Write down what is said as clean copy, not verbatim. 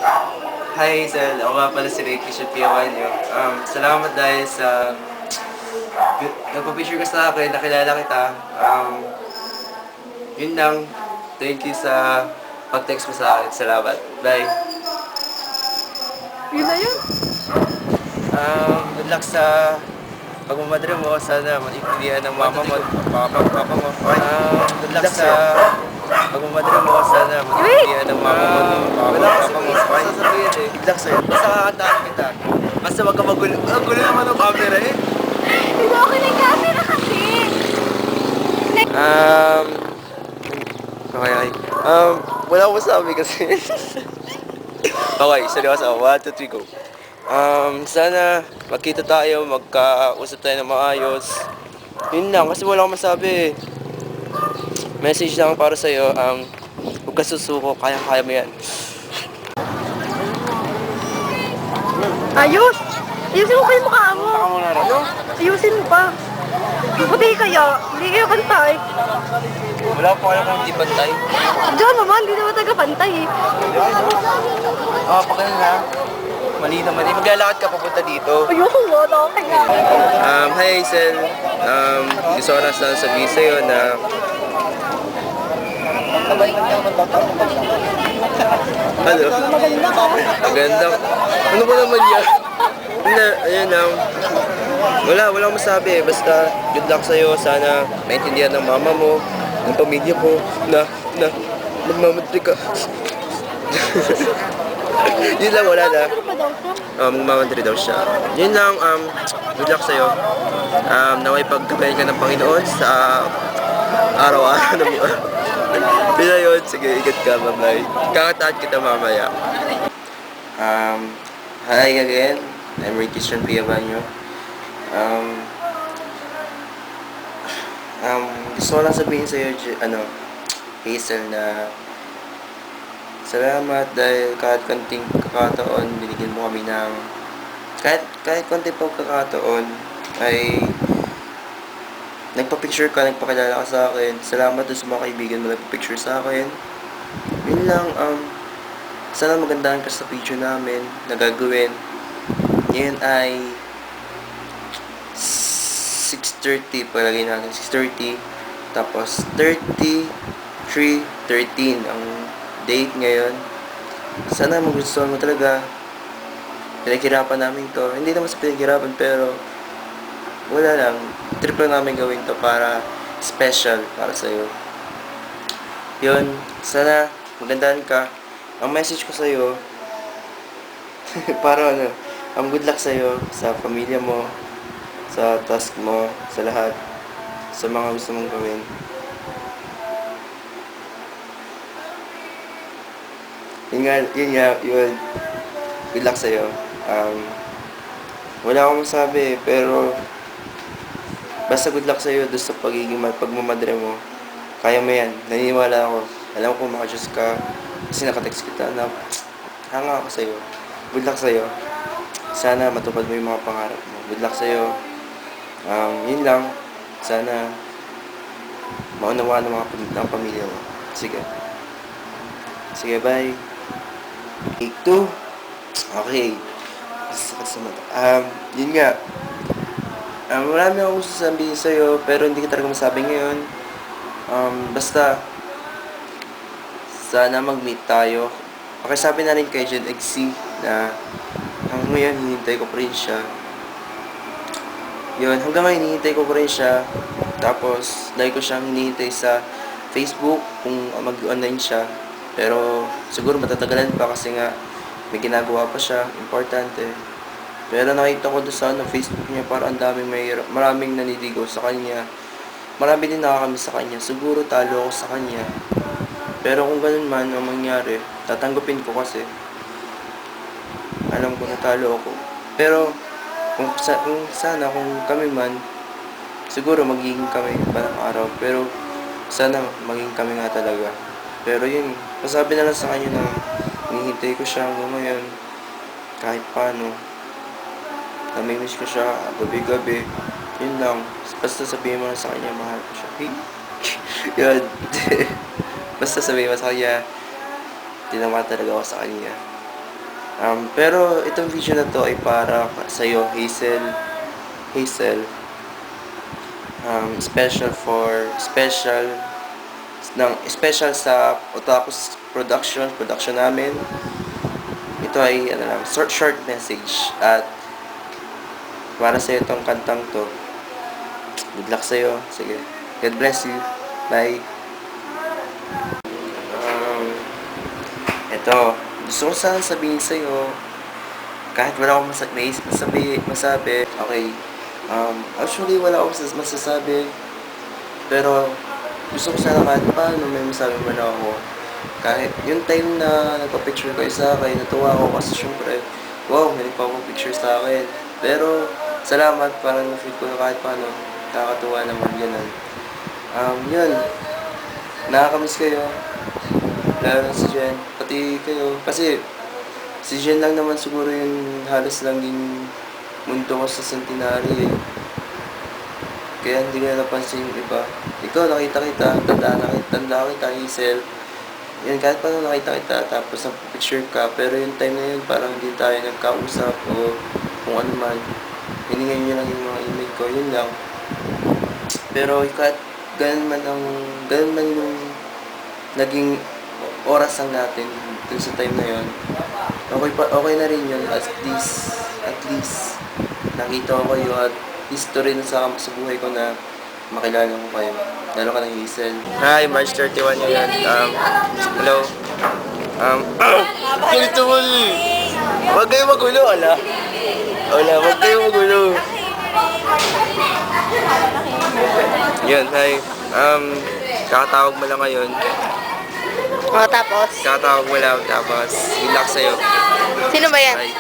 Hi Hazel, ako nga pala si Ricky Shapiro. Salamat dahil sa nagpa-picture ka sa akin, nakilala kita. Yun lang. Thank you sa pag-text mo sa akin. Salamat. Bye. Yun na yun. Good luck sa pagmamadre mo. Sana maintindihan ng mama mo at papa mo. Good luck sa pagmamadre mo. Sana maintindihan ng mama mo at papa mo. Sasabihin eh. Good luck sa'yo. Basta kakantaan kita. Basta wag ka magulo. Gulo naman ng camera eh. Hindi ako ng camera kasi. Okay. Wala akong masabi kasi. Okay, seryoso. 1, 2, 3, go. Sana magkita tayo, magkausap tayo ng maayos. Yun lang, kasi wala akong masabi. Message lang para sa'yo. Huwag ka susuko, kaya-kaya mo yan. Ayos! Ayusin mo pa yung mukha mo. Baka mo na rin. Ayusin mo pa. Puti kaya. Hindi kayo pantay. Wala pa kaya kung hindi pantay. Diyan naman, hindi naman taga pantay eh. Pagkain na. Mali naman eh. Maglalakad ka papunta dito. Ayoko nga, nakakaya. Hi Hazel. Gusto ko na sabihin sa'yo na ano? Maganda. Ano ba naman yan? Hindi, ayun lang. Wala akong masabi. Basta good luck sa'yo. Sana maintindihan ng mama mo, ng pamilya mo, na magmamadri ka. Yun lang, wala na. Magmamadri daw siya. Yun lang, good luck sa'yo. Naway pagkabayan ka ng Panginoon sa araw-araw na mo. Pila yun, sige, ingat ka, bye-bye. Kakataan kita mamaya. Hi again. I'm Ricky Piabanyo. Gusto ko lang sabihin sa'yo, Hazel, na salamat dahil kahit konting kakataon, binigyan mo kami ng kahit konting pagkakataon ay nagpa-picture ka, nagpakilala ka sa akin. Salamat doon sa mga kaibigan mo nagpa-picture sa akin. Yun lang, sana magandahan ka sa picture namin na gagawin. Yun ay 6:30, palagay natin 6:30. Tapos 33:13 ang date ngayon. Sana magustuhan mo talaga. Pinaghirapan namin to. Hindi naman sa pinaghirapan pero wala lang. Trip lang namin gawin to para special para sa'yo. Yun, sana magandaan ka. Ang message ko sa'yo, para good luck sa'yo, sa pamilya mo, sa task mo, sa lahat, sa mga gusto mong gawin. Yun. Good luck sa'yo. Wala akong masabi, pero basta good luck sa'yo doon sa pagmamadre mo. Kaya mo yan. Naniniwala ako. Alam ko makajus ka. Kasi nakatext kita na hanga ako sa'yo. Good luck sa'yo. Sana matupad mo yung mga pangarap mo. Good luck sa'yo. Yun lang. Sana maunawaan ng pamilya mo. Sige. Sige, bye. Take 2. Okay. Sakit sa mata. Yun nga. Marami akong gusto sabihin sa'yo, pero hindi ko talaga masabi ngayon. Basta, sana mag-meet tayo. Pakisabi na rin kay Jed XC na hanggang ngayon, hinihintay ko pa rin siya. Yun, hanggang ngayon, hinihintay ko pa rin siya. Tapos, dahil ko siyang hinihintay sa Facebook kung mag-online siya. Pero, siguro matatagalan pa kasi nga, may ginagawa pa siya, importante. Pero nakita ko doon sa Facebook niya, parang maraming naniligaw sa kanya. Marami din nakakamiss sa kanya. Siguro talo ako sa kanya. Pero kung ganun man ang mangyari, tatanggapin ko kasi. Alam ko na talo ako. Pero kung kung kami man, siguro magiging kami parang araw. Pero sana maging kami nga talaga. Pero yun, masabi na lang sa kanya na hinihintay ko siya hanggang ngayon. Kahit paano. Namimiss ko siya gabi-gabi. Yun lang. Basta sabihin mo lang sa kanya, mahal ko siya. Hey. Yun. Basta sabihin mo sa kanya, tinawa talaga ako sa kanya. Pero itong video na to ay para sa'yo, Hazel. Hazel. Special sa Otakus production namin. Ito ay short message at para sa itong kantang to. Good luck sa iyo. Sige. God bless you. Bye. Ito, gusto ko sana sabihin sa iyo kahit wala akong masabi. Okay. Actually wala akong masasabi. Pero gusto ko sana kahit paano may masabi man ako. Kahit yung time na nagpa-picture kayo sa akin, natuwa ako kasi syempre, wow, may nagpa-picture sa akin. Pero, salamat, parang na-feel ko na kahit paano, nakakatuwa naman ganun. Yun, nakakamiss kayo, lalo na si Jen, pati kayo, kasi si Jen lang naman siguro yung halos lang din mundo ko sa Centenary eh. Kaya hindi ko na napansin yung iba. Ikaw, nakita kita, tanda kita, Hazel. Yan, kahit paano nakita kita, tapos picture ka, pero yung time na yun, parang hindi tayo nagkausap o kung ano man. Hiningan nyo lang yung mga email ko, yun lang. Pero kahit ganun man yung naging oras lang natin dun sa time na yun. Okay na rin yun, at least, nakita ko kayo at history na sa buhay ko na makilala ko kayo. Lalo ka ng Hazel. Hi, March 31 yun. Hello. Ganito mo eh. Huwag kayo magulo, ala. Huwag kayo magulo. Yun, hi. Kakatawag mo lang ngayon. O, tapos? Kakatawag mo lang, tapos good luck sa'yo. Sino ba yan? Bye.